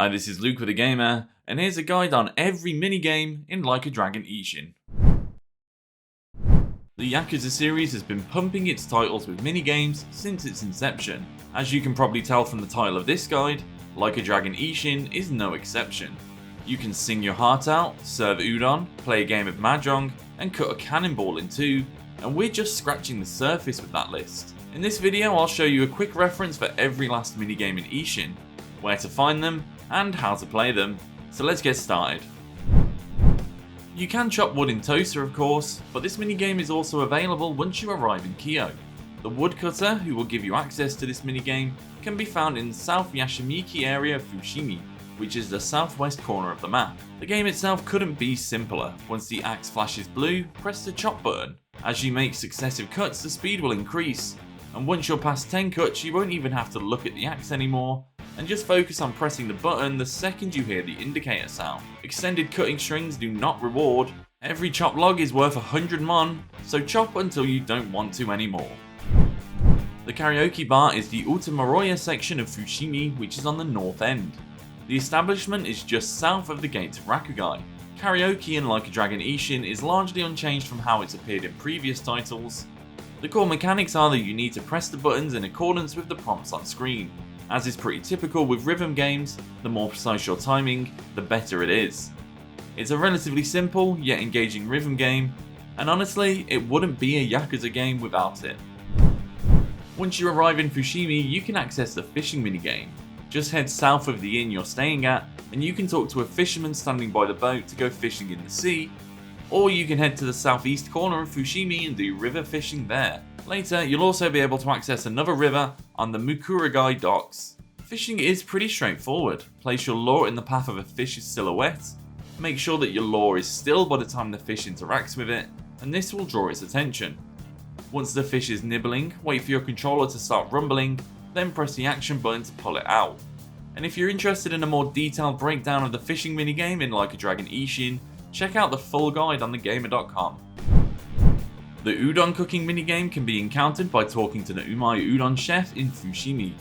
Hi, this is Luke with a Gamer, and here's a guide on every minigame in Like a Dragon Ishin. The Yakuza series has been pumping its titles with minigames since its inception. As you can probably tell from the title of this guide, Like a Dragon Ishin is no exception. You can sing your heart out, serve udon, play a game of Mahjong, and cut a cannonball in two, and we're just scratching the surface with that list. In this video I'll show you a quick reference for every last minigame in Ishin, where to find them, and how to play them, so let's get started. You can chop wood in Toaster of course, but this minigame is also available once you arrive in Kyo. The woodcutter, who will give you access to this minigame, can be found in the South Yashimiki area of Fushimi, which is the southwest corner of the map. The game itself couldn't be simpler. Once the axe flashes blue, press the chop button. As you make successive cuts, the speed will increase, and once you're past 10 cuts you won't even have to look at the axe anymore, and just focus on pressing the button the second you hear the indicator sound. Extended cutting strings do not reward. Every chop log is worth 100 mon, so chop until you don't want to anymore. The karaoke bar is the Utamaroya section of Fushimi, which is on the north end. The establishment is just south of the gate to Rakugai. Karaoke in Like a Dragon Ishin is largely unchanged from how it's appeared in previous titles. The core mechanics are that you need to press the buttons in accordance with the prompts on screen. As is pretty typical with rhythm games, the more precise your timing, the better it is. It's a relatively simple yet engaging rhythm game, and honestly, it wouldn't be a Yakuza game without it. Once you arrive in Fushimi, you can access the fishing minigame. Just head south of the inn you're staying at, and you can talk to a fisherman standing by the boat to go fishing in the sea, or you can head to the southeast corner of Fushimi and do river fishing there. Later, you'll also be able to access another river on the Mukuragai docks. Fishing is pretty straightforward. Place your lure in the path of a fish's silhouette, make sure that your lure is still by the time the fish interacts with it, and this will draw its attention. Once the fish is nibbling, wait for your controller to start rumbling, then press the action button to pull it out. And if you're interested in a more detailed breakdown of the fishing minigame in Like a Dragon Ishin, check out the full guide on thegamer.com. The Udon Cooking minigame can be encountered by talking to the Umai Udon chef in Fushimi.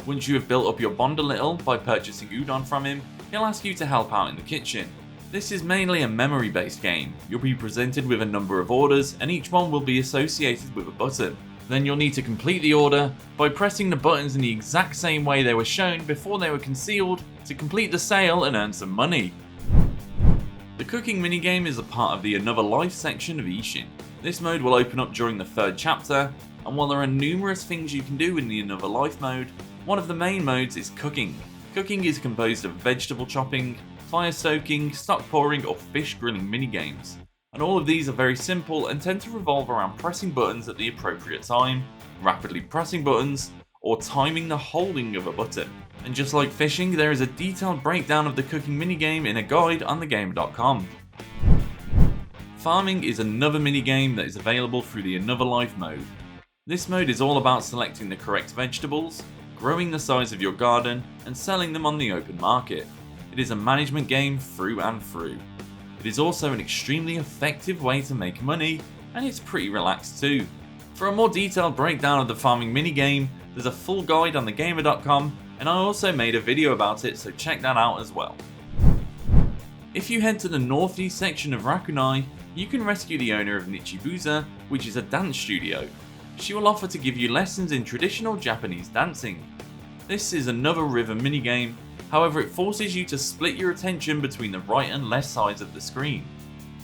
Once you have built up your bond a little by purchasing udon from him, he'll ask you to help out in the kitchen. This is mainly a memory based game. You'll be presented with a number of orders and each one will be associated with a button. Then you'll need to complete the order by pressing the buttons in the exact same way they were shown before they were concealed to complete the sale and earn some money. The cooking minigame is a part of the Another Life section of Ishin. This mode will open up during the third chapter, and while there are numerous things you can do in the Another Life mode, one of the main modes is cooking. Cooking is composed of vegetable chopping, fire stoking, stock pouring or fish grilling minigames, and all of these are very simple and tend to revolve around pressing buttons at the appropriate time, rapidly pressing buttons, or timing the holding of a button. And just like fishing, there is a detailed breakdown of the cooking minigame in a guide on thegamer.com. Farming is another minigame that is available through the Another Life mode. This mode is all about selecting the correct vegetables, growing the size of your garden, and selling them on the open market. It is a management game through and through. It is also an extremely effective way to make money, and it's pretty relaxed too. For a more detailed breakdown of the farming minigame, there's a full guide on thegamer.com, and I also made a video about it, so check that out as well. If you head to the northeast section of Rakunai, you can rescue the owner of Nichibuza, which is a dance studio. She will offer to give you lessons in traditional Japanese dancing. This is another rhythm minigame, however it forces you to split your attention between the right and left sides of the screen.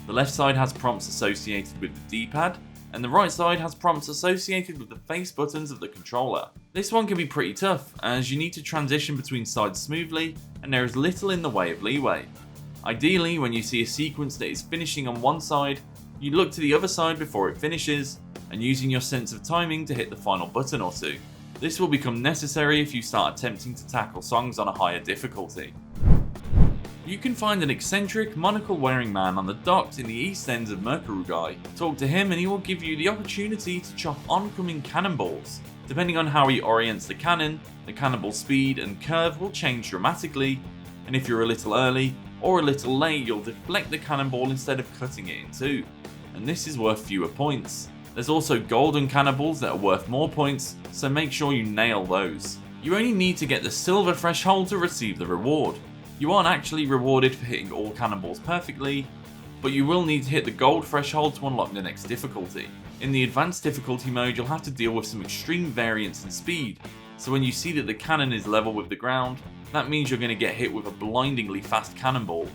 The left side has prompts associated with the D-pad, and the right side has prompts associated with the face buttons of the controller. This one can be pretty tough, as you need to transition between sides smoothly, and there is little in the way of leeway. Ideally, when you see a sequence that is finishing on one side, you look to the other side before it finishes, and using your sense of timing to hit the final button or two. This will become necessary if you start attempting to tackle songs on a higher difficulty. You can find an eccentric, monocle-wearing man on the docks in the east ends of Mukuragai. Talk to him and he will give you the opportunity to chop oncoming cannonballs. Depending on how he orients the cannon, the cannonball speed and curve will change dramatically, and if you're a little early or a little late, you'll deflect the cannonball instead of cutting it in two, and this is worth fewer points. There's also golden cannonballs that are worth more points, so make sure you nail those. You only need to get the silver threshold to receive the reward. You aren't actually rewarded for hitting all cannonballs perfectly, but you will need to hit the gold threshold to unlock the next difficulty. In the advanced difficulty mode, you'll have to deal with some extreme variance in speed, so when you see that the cannon is level with the ground, that means you're going to get hit with a blindingly fast cannonball.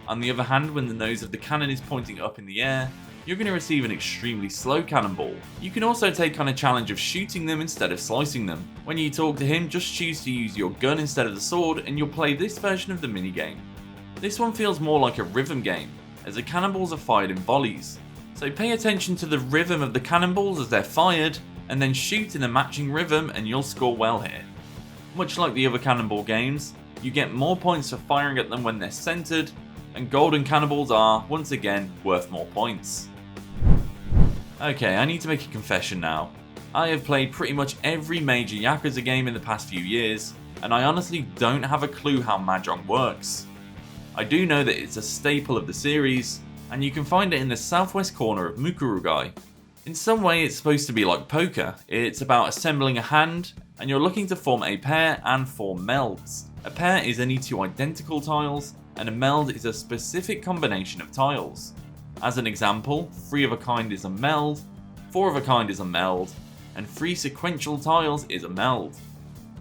On the other hand, when the nose of the cannon is pointing up in the air, you're going to receive an extremely slow cannonball. You can also take on a challenge of shooting them instead of slicing them. When you talk to him, just choose to use your gun instead of the sword and you'll play this version of the minigame. This one feels more like a rhythm game, as the cannonballs are fired in volleys. So pay attention to the rhythm of the cannonballs as they're fired, and then shoot in a matching rhythm and you'll score well here. Much like the other cannonball games, you get more points for firing at them when they're centered, and golden cannonballs are, once again, worth more points. Okay, I need to make a confession now. I have played pretty much every major Yakuza game in the past few years, and I honestly don't have a clue how Mahjong works. I do know that it's a staple of the series, and you can find it in the southwest corner of Mukurugai. In some way it's supposed to be like poker. It's about assembling a hand, and you're looking to form a pair and form melds. A pair is any two identical tiles, and a meld is a specific combination of tiles. As an example, 3 of a kind is a meld, 4 of a kind is a meld, and 3 sequential tiles is a meld.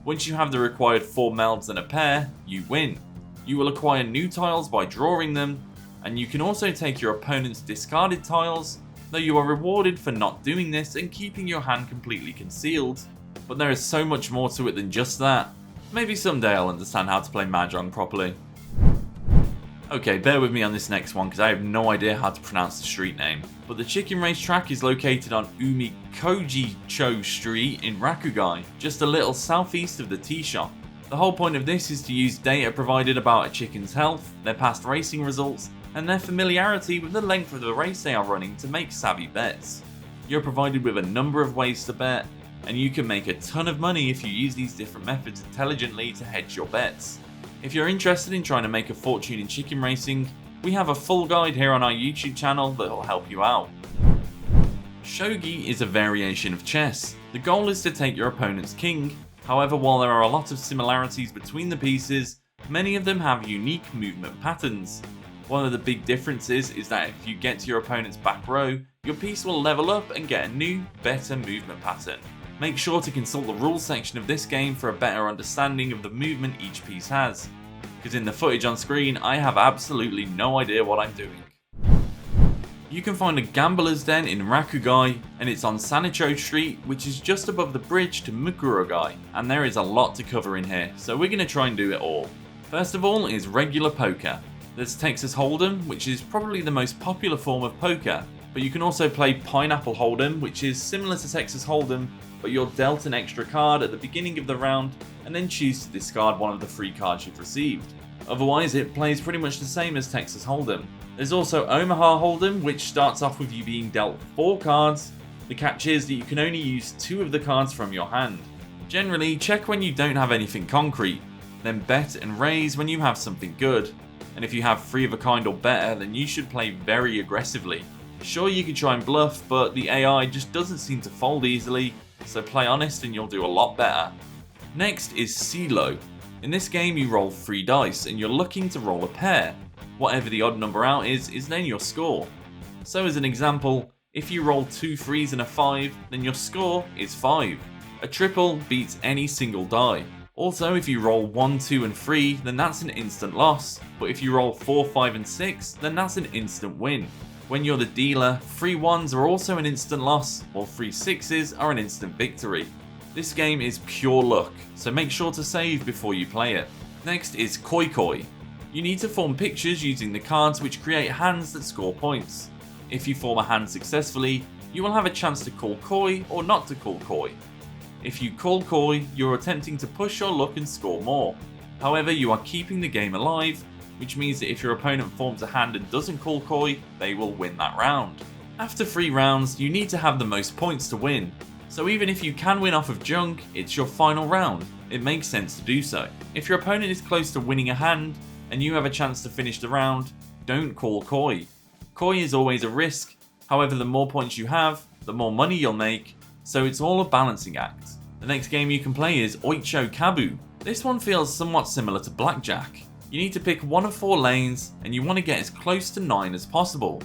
Once you have the required 4 melds and a pair, you win. You will acquire new tiles by drawing them, and you can also take your opponent's discarded tiles, though you are rewarded for not doing this and keeping your hand completely concealed. But there is so much more to it than just that. Maybe someday I'll understand how to play Mahjong properly. Okay, bear with me on this next one because I have no idea how to pronounce the street name. But the chicken race track is located on Umikoji-cho Street in Rakugai, just a little southeast of the tea shop. The whole point of this is to use data provided about a chicken's health, their past racing results, and their familiarity with the length of the race they are running to make savvy bets. You're provided with a number of ways to bet, and you can make a ton of money if you use these different methods intelligently to hedge your bets. If you're interested in trying to make a fortune in chicken racing, we have a full guide here on our YouTube channel that will help you out. Shogi is a variation of chess. The goal is to take your opponent's king. However, while there are a lot of similarities between the pieces, many of them have unique movement patterns. One of the big differences is that if you get to your opponent's back row, your piece will level up and get a new, better movement pattern. Make sure to consult the rules section of this game for a better understanding of the movement each piece has, because in the footage on screen I have absolutely no idea what I'm doing. You can find a gambler's den in Rakugai, and it's on Sanicho Street, which is just above the bridge to Mukurugai, and there is a lot to cover in here, so we're going to try and do it all. First of all is regular poker. There's Texas Hold'em, which is probably the most popular form of poker, but you can also play Pineapple Hold'em, which is similar to Texas Hold'em, but you're dealt an extra card at the beginning of the round and then choose to discard one of the free cards you've received. Otherwise, it plays pretty much the same as Texas Hold'em. There's also Omaha Hold'em, which starts off with you being dealt 4 cards. The catch is that you can only use 2 of the cards from your hand. Generally, check when you don't have anything concrete, then bet and raise when you have something good. And if you have 3 of a kind or better, then you should play very aggressively. Sure, you can try and bluff, but the AI just doesn't seem to fold easily, so play honest and you'll do a lot better. Next is CeeLo. In this game you roll 3 dice and you're looking to roll a pair. Whatever the odd number out is then your score. So as an example, if you roll 2 3s and a 5, then your score is 5. A triple beats any single die. Also, if you roll 1, 2 and 3, then that's an instant loss, but if you roll 4, 5 and 6, then that's an instant win. When you're the dealer, 3 1s are also an instant loss, while 3 6s are an instant victory. This game is pure luck, so make sure to save before you play it. Next is Koi Koi. You need to form pictures using the cards which create hands that score points. If you form a hand successfully, you will have a chance to call Koi or not to call Koi. If you call Koi, you're attempting to push your luck and score more. However, you are keeping the game alive, which means that if your opponent forms a hand and doesn't call Koi, they will win that round. After 3 rounds, you need to have the most points to win. So even if you can win off of junk, it's your final round. It makes sense to do so. If your opponent is close to winning a hand, and you have a chance to finish the round, don't call Koi. Koi is always a risk, however the more points you have, the more money you'll make, so it's all a balancing act. The next game you can play is Oicho Kabu. This one feels somewhat similar to Blackjack. You need to pick one of 4 lanes and you want to get as close to 9 as possible.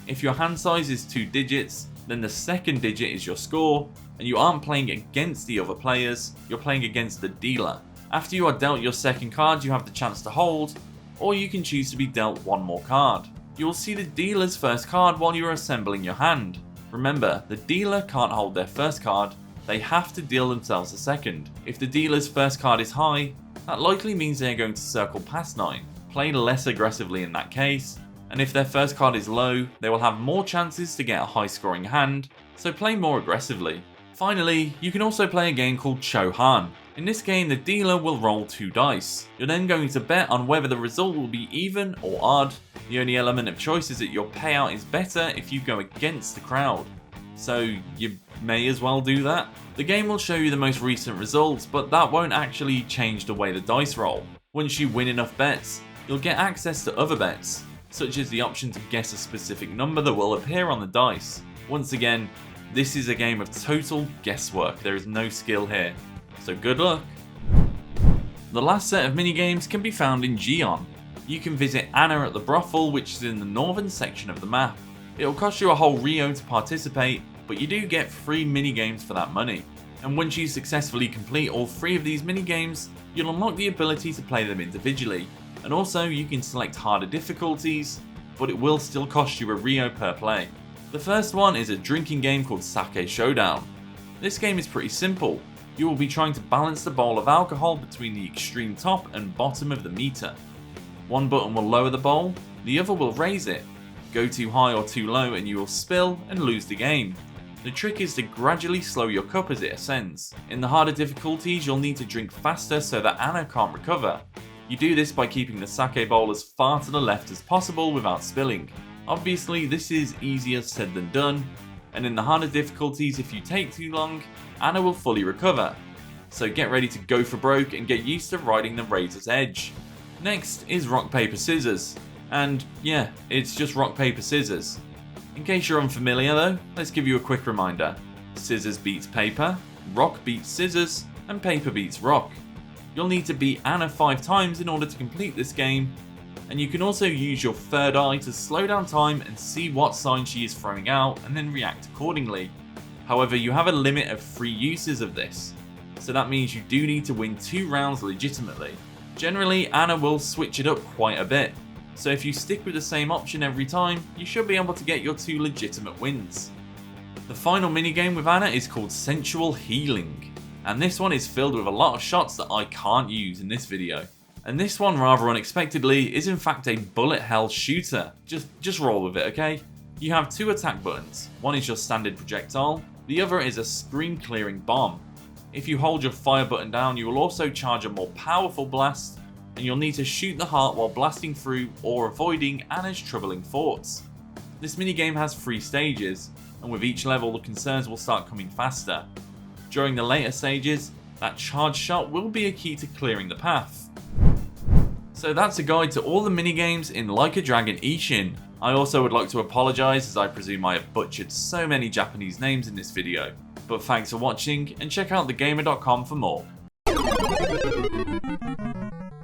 If your hand size is 2 digits, then the second digit is your score, and you aren't playing against the other players, you're playing against the dealer. After you are dealt your second card, you have the chance to hold, or you can choose to be dealt one more card. You will see the dealer's first card while you are assembling your hand. Remember, the dealer can't hold their first card, they have to deal themselves a second. If the dealer's first card is high, that likely means they are going to circle past 9. Play less aggressively in that case, and if their first card is low, they will have more chances to get a high scoring hand, so play more aggressively. Finally, you can also play a game called Chohan. In this game, the dealer will roll 2 dice. You're then going to bet on whether the result will be even or odd. The only element of choice is that your payout is better if you go against the crowd. So you may as well do that. The game will show you the most recent results, but that won't actually change the way the dice roll. Once you win enough bets, you'll get access to other bets, such as the option to guess a specific number that will appear on the dice. Once again, this is a game of total guesswork, there is no skill here, so good luck. The last set of minigames can be found in Gion. You can visit Anna at the brothel, which is in the northern section of the map. It will cost you a whole Rio to participate, but you do get free minigames for that money. And once you successfully complete all 3 of these minigames, you'll unlock the ability to play them individually. And also you can select harder difficulties, but it will still cost you a Rio per play. The first one is a drinking game called Sake Showdown. This game is pretty simple. You will be trying to balance the bowl of alcohol between the extreme top and bottom of the meter. One button will lower the bowl, the other will raise it. Go too high or too low and you will spill and lose the game. The trick is to gradually slow your cup as it ascends. In the harder difficulties, you'll need to drink faster so that Anna can't recover. You do this by keeping the sake bowl as far to the left as possible without spilling. Obviously, this is easier said than done, and in the harder difficulties, if you take too long, Anna will fully recover. So get ready to go for broke and get used to riding the razor's edge. Next is rock paper scissors, and yeah, it's just rock paper scissors. In case you're unfamiliar though, let's give you a quick reminder. Scissors beats paper, rock beats scissors, and paper beats rock. You'll need to beat Anna 5 times in order to complete this game, and you can also use your third eye to slow down time and see what sign she is throwing out and then react accordingly. However, you have a limit of 3 uses of this, so that means you do need to win 2 rounds legitimately. Generally, Anna will switch it up quite a bit, so if you stick with the same option every time, you should be able to get your 2 legitimate wins. The final minigame with Anna is called Sensual Healing, and this one is filled with a lot of shots that I can't use in this video. And this one, rather unexpectedly, is in fact a bullet hell shooter. Just roll with it, okay? You have 2 attack buttons. One is your standard projectile, the other is a screen clearing bomb. If you hold your fire button down, you will also charge a more powerful blast, and you'll need to shoot the heart while blasting through or avoiding Anna's troubling thoughts. This minigame has 3 stages, and with each level the concerns will start coming faster. During the later stages, that charged shot will be a key to clearing the path. So that's a guide to all the minigames in Like a Dragon Ishin. I also would like to apologise as I presume I have butchered so many Japanese names in this video. But thanks for watching and check out thegamer.com for more.